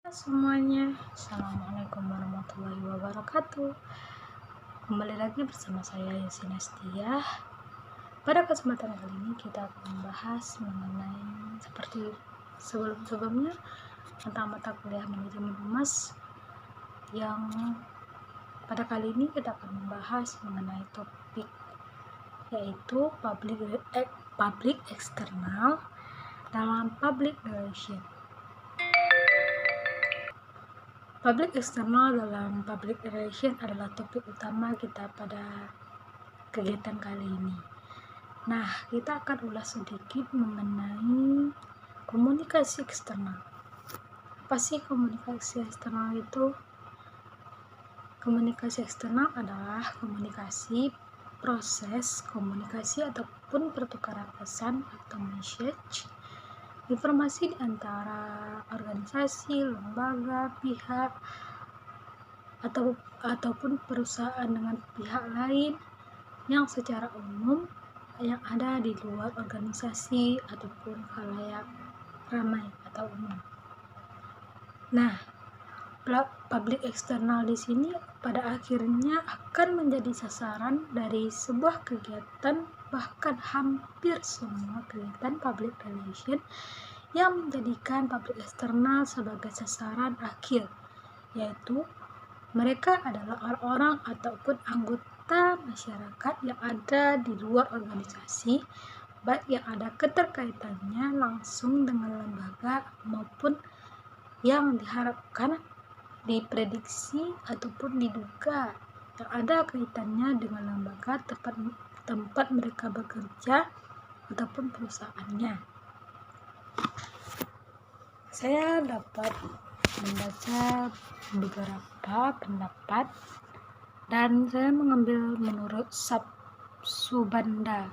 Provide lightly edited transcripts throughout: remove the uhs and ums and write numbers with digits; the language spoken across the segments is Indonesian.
Semuanya, Assalamualaikum warahmatullahi wabarakatuh. Kembali lagi bersama saya Yasin Astia. Pada kesempatan kali ini kita akan membahas mengenai seperti sebelum-sebelumnya tentang mata kuliah manajemen humas, yang pada kali ini kita akan membahas mengenai topik yaitu public external dalam public relation. Public external dalam public relation adalah topik utama kita pada kegiatan kali ini. Nah, kita akan ulas sedikit mengenai komunikasi eksternal. Apa sih komunikasi eksternal itu? Komunikasi eksternal adalah proses komunikasi ataupun pertukaran pesan atau message, informasi di antara organisasi, lembaga, pihak, ataupun perusahaan dengan pihak lain yang secara umum yang ada di luar organisasi ataupun khalayak ramai atau umum. Nah, public eksternal di sini pada akhirnya akan menjadi sasaran dari sebuah kegiatan, bahkan hampir semua kegiatan public relation yang menjadikan public eksternal sebagai sasaran akhir, yaitu mereka adalah orang-orang ataupun anggota masyarakat yang ada di luar organisasi, baik yang ada keterkaitannya langsung dengan lembaga maupun yang diharapkan, diprediksi ataupun diduga yang ada kaitannya dengan lembaga tempat mereka bekerja ataupun perusahaannya. Saya dapat membaca beberapa pendapat dan saya mengambil menurut Suhanda.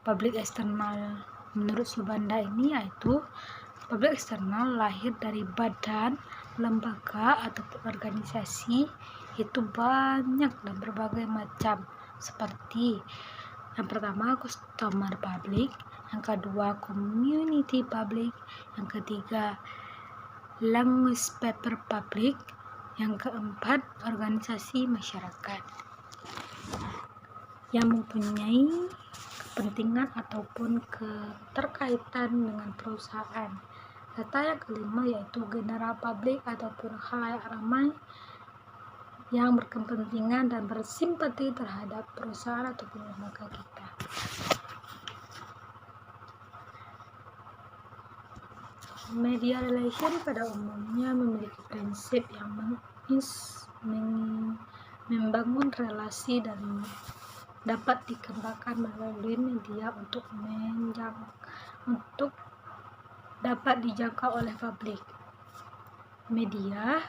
Public eksternal menurut Suhanda ini yaitu public eksternal lahir dari badan, lembaga ataupun organisasi, itu banyak dan berbagai macam, seperti yang pertama customer public, yang kedua community public, yang ketiga language paper public, yang keempat organisasi masyarakat yang mempunyai kepentingan ataupun keterkaitan dengan perusahaan. Serta yang kelima yaitu general public ataupun khalayak ramai yang berkepentingan dan bersimpati terhadap perusahaan ataupun lembaga kita. Media relation pada umumnya memiliki prinsip yang membangun relasi dan dapat dikembangkan melalui media untuk dapat dijangkau oleh publik. Media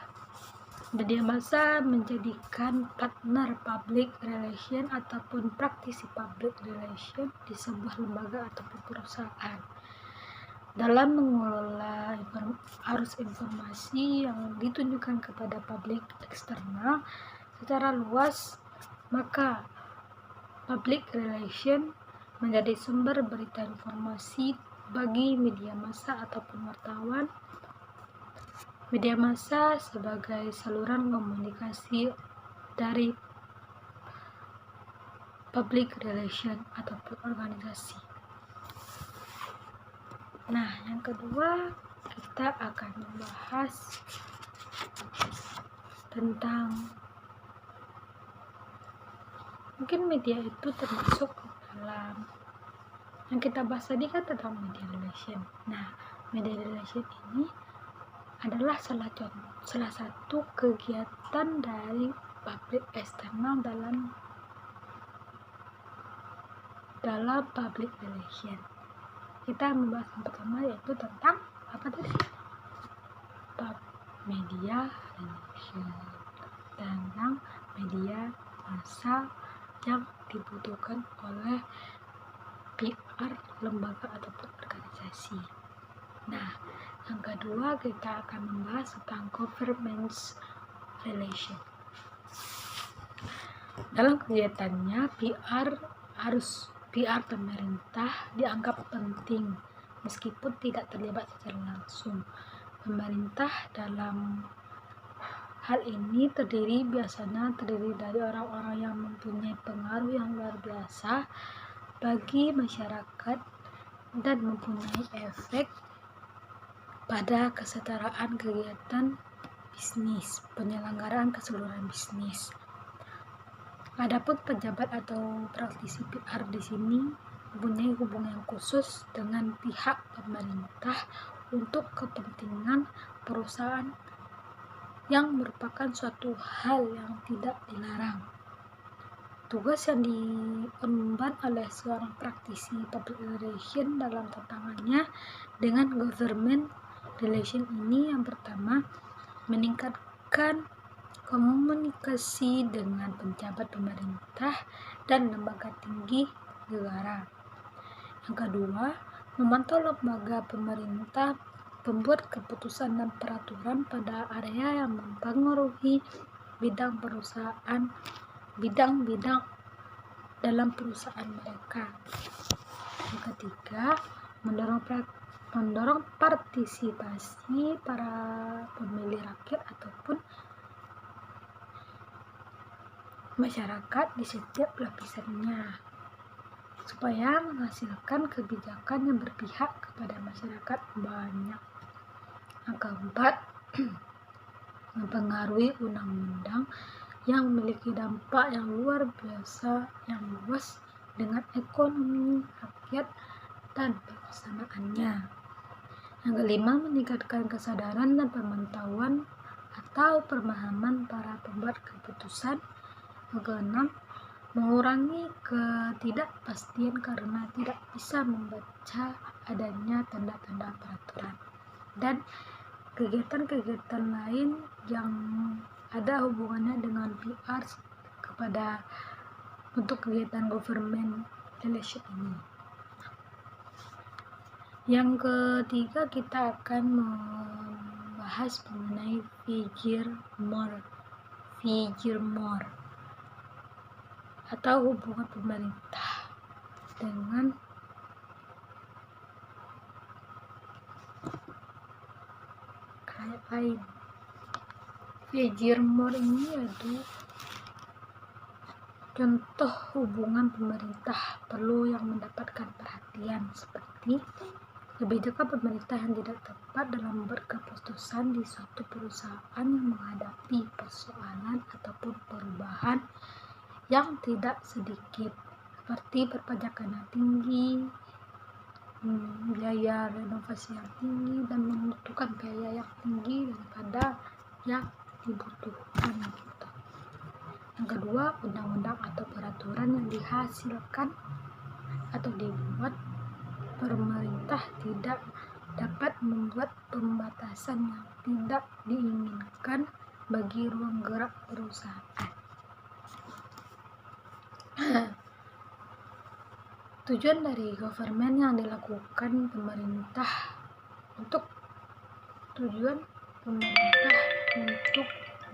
massa menjadikan partner public relation ataupun praktisi public relation di sebuah lembaga ataupun perusahaan dalam mengelola arus informasi yang ditunjukkan kepada publik eksternal secara luas. Maka public relation menjadi sumber berita informasi bagi media massa ataupun wartawan. Media massa sebagai saluran komunikasi dari public relation ataupun organisasi. Nah, yang kedua kita akan membahas tentang mungkin media itu termasuk dalam yang kita bahas tadi kan tentang media relation. Nah, media relation ini adalah salah satu kegiatan dari public eksternal dalam public relation. Kita membahas yang pertama yaitu tentang apa tadi? Media relation, tentang media massa yang dibutuhkan oleh PR lembaga ataupun organisasi. Nah, yang kedua kita akan membahas tentang government relation. Dalam kegiatannya PR pemerintah dianggap penting meskipun tidak terlibat secara langsung. Pemerintah dalam hal ini biasanya terdiri dari orang-orang yang mempunyai pengaruh yang luar biasa bagi masyarakat dan mempunyai efek pada kesetaraan kegiatan bisnis, penyelenggaraan keseluruhan bisnis. Adapun pejabat atau praktisi PR di sini mempunyai hubungan yang khusus dengan pihak pemerintah untuk kepentingan perusahaan yang merupakan suatu hal yang tidak dilarang. Tugas yang diemban oleh seorang praktisi public relation dalam tantangannya dengan government relation ini yang pertama, meningkatkan komunikasi dengan pejabat pemerintah dan lembaga tinggi negara. Yang kedua, memantau lembaga pemerintah pembuat keputusan dan peraturan pada area yang mempengaruhi bidang dalam perusahaan mereka. Yang ketiga, mendorong partisipasi para pemilih rakyat ataupun masyarakat di setiap lapisannya supaya menghasilkan kebijakan yang berpihak kepada masyarakat banyak. Yang keempat, mempengaruhi undang-undang yang memiliki dampak yang luar biasa yang luas dengan ekonomi rakyat dan pelaksanaannya. Yang kelima, meningkatkan kesadaran dan pemantauan atau pemahaman para pembuat keputusan. Yang keenam, mengurangi ketidakpastian karena tidak bisa membaca adanya tanda-tanda peraturan dan kegiatan-kegiatan lain yang ada hubungannya dengan PR untuk kegiatan government relation ini. Yang ketiga, kita akan membahas mengenai figure more atau hubungan pemerintah dengan rakyat lain. Figure more ini yaitu contoh hubungan pemerintah perlu yang mendapatkan perhatian seperti kebijakan pemerintah yang tidak tepat dalam membuat keputusan di suatu perusahaan yang menghadapi persoalan ataupun perubahan yang tidak sedikit seperti perpajakan yang tinggi, biaya renovasi yang tinggi dan membutuhkan biaya yang tinggi daripada yang dibutuhkan gitu. Yang kedua, undang-undang atau peraturan yang dihasilkan atau dibuat pemerintah tidak dapat membuat pembatasan yang tidak diinginkan bagi ruang gerak perusahaan. Tujuan dari government yang dilakukan pemerintah untuk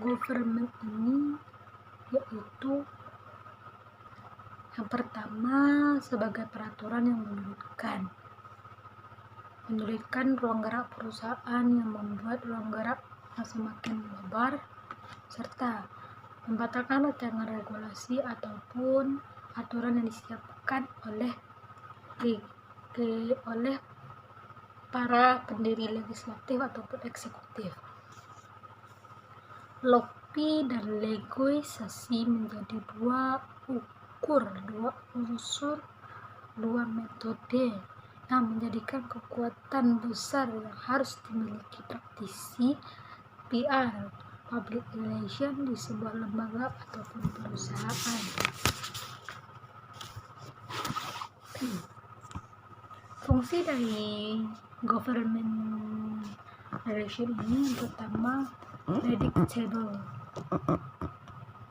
government ini yaitu yang pertama, sebagai peraturan yang menyulitkan ruang gerak perusahaan yang membuat ruang gerak yang semakin lebar serta membatalkan rancangan regulasi ataupun aturan yang disiapkan oleh para pendiri legislatif ataupun eksekutif. Lobby dan negosiasi menjadi dua unsur, dua metode yang menjadikan kekuatan besar yang harus dimiliki praktisi PR public relation di sebuah lembaga ataupun perusahaan. Fungsi dari government relation ini yang pertama, predictable,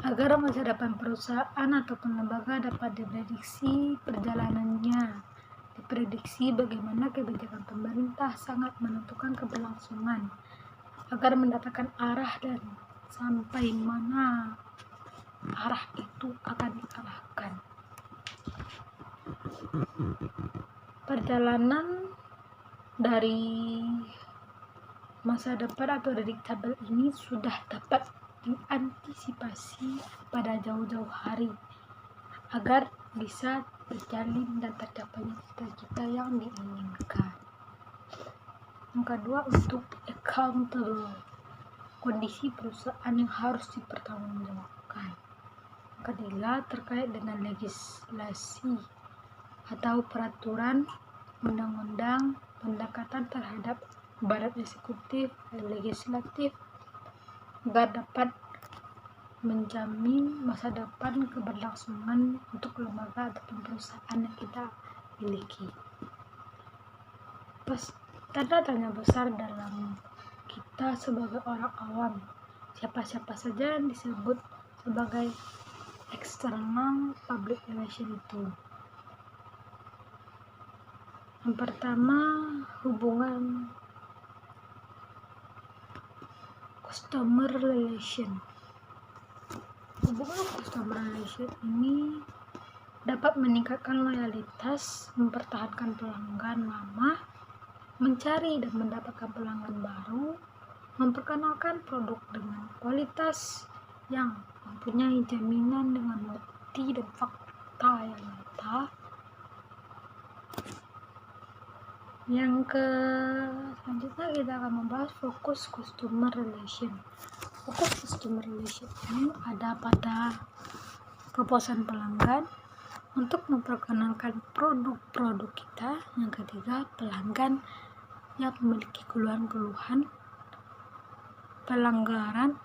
agar masa depan perusahaan ataupun lembaga dapat diprediksi perjalanannya. Diprediksi bagaimana kebijakan pemerintah sangat menentukan keberlangsungan agar mendapatkan arah dan sampai mana arah itu akan diarahkan. Perjalanan dari masa depan atau predictable ini sudah dapat diantisipasi pada jauh-jauh hari agar bisa terjalin dan tercapainya cita-cita yang diinginkan. Yang kedua, untuk accountable, kondisi perusahaan yang harus dipertanggungjawabkan. Yang ketiga, terkait dengan legislasi atau peraturan undang-undang, pendekatan terhadap badan eksekutif dan legislatif agar dapat menjamin masa depan keberlangsungan untuk lembaga ataupun perusahaan yang kita miliki. Tanda tanya besar dalam kita sebagai orang awam, siapa-siapa saja yang disebut sebagai external public relation itu. Yang pertama, hubungan customer relation. Hubungan customer relation ini dapat meningkatkan loyalitas, mempertahankan pelanggan lama, mencari dan mendapatkan pelanggan baru, memperkenalkan produk dengan kualitas yang mempunyai jaminan dengan bukti dan fakta yang nyata. Selanjutnya kita akan membahas fokus customer relation. Fokus customer relation ini ada pada kepuasan pelanggan untuk memperkenalkan produk-produk kita. Yang ketiga, pelanggan yang memiliki keluhan-keluhan, penanganan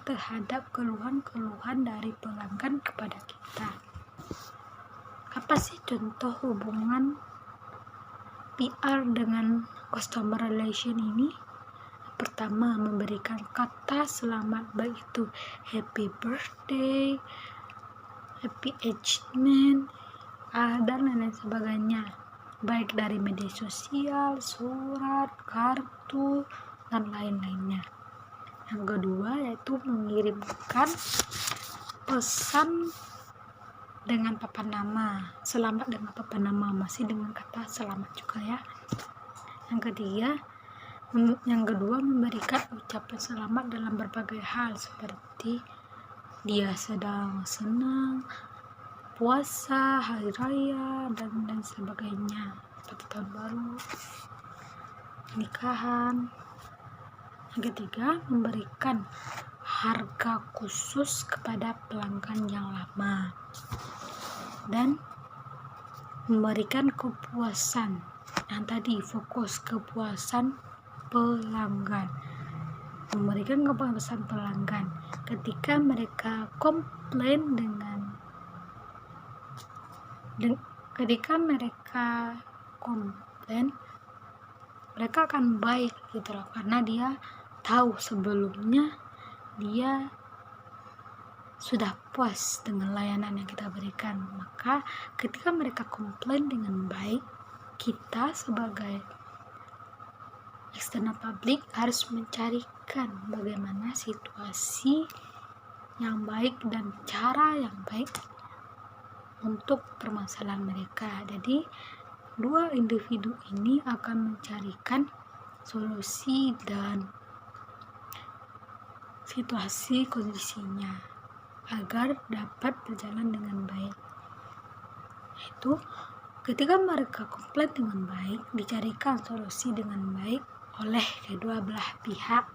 terhadap keluhan-keluhan dari pelanggan kepada kita. Apa sih contoh hubungan PR dengan customer relation ini? Pertama, memberikan kata selamat, baik itu happy birthday, happy achievement, dan lain-lain sebagainya, baik dari media sosial, surat, kartu, dan lain-lainnya. Yang kedua, yaitu mengirimkan pesan dengan papan nama, selamat dengan papan nama, masih dengan kata selamat juga ya. Yang kedua, memberikan ucapan selamat dalam berbagai hal, seperti dia sedang senang, puasa, hari raya, dan sebagainya, seperti tahun baru, nikahan. Yang ketiga, memberikan harga khusus kepada pelanggan yang lama dan memberikan kepuasan. Yang tadi, fokus kepuasan pelanggan, memberikan kepuasan pelanggan ketika mereka komplain mereka akan baik gitu loh, karena dia tahu sebelumnya dia sudah puas dengan layanan yang kita berikan. Maka ketika mereka komplain dengan baik, kita sebagai external public harus mencarikan bagaimana situasi yang baik dan cara yang baik untuk permasalahan mereka. Jadi dua individu ini akan mencarikan solusi dan situasi kondisinya agar dapat berjalan dengan baik. Itu ketika mereka komplain dengan baik, dicarikan solusi dengan baik oleh kedua belah pihak.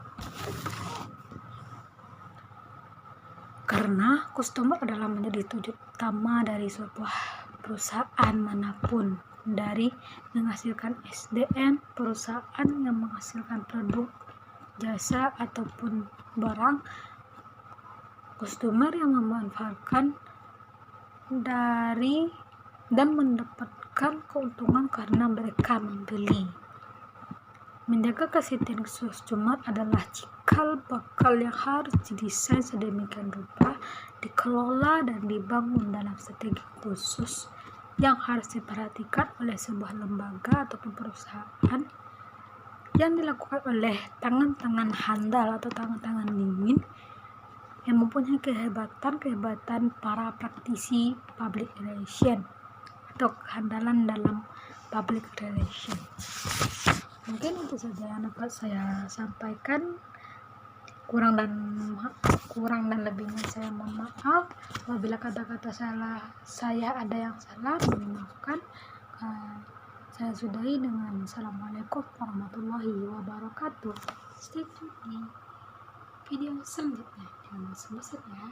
Karena customer adalah menjadi tujuan utama dari sebuah perusahaan manapun, dari menghasilkan SDM, perusahaan yang menghasilkan produk, jasa ataupun barang, customer yang memanfaatkan dari dan mendapatkan keuntungan karena mereka membeli. Menjaga kesetiaan customer adalah cikal bakal yang harus didesain sedemikian rupa, dikelola dan dibangun dalam strategi khusus yang harus diperhatikan oleh sebuah lembaga ataupun perusahaan, yang dilakukan oleh tangan-tangan handal atau tangan-tangan dingin yang mempunyai kehebatan para praktisi public relation atau kehandalan dalam public relation. Mungkin itu saja yang dapat saya sampaikan. kurang dan lebihnya saya mohon maaf. Apabila kata-kata saya ada yang salah, mohon maafkan. Saya sudahi dengan Assalamualaikum warahmatullahi wabarakatuh. Stay tune di video selanjutnya. Jangan bosan ya.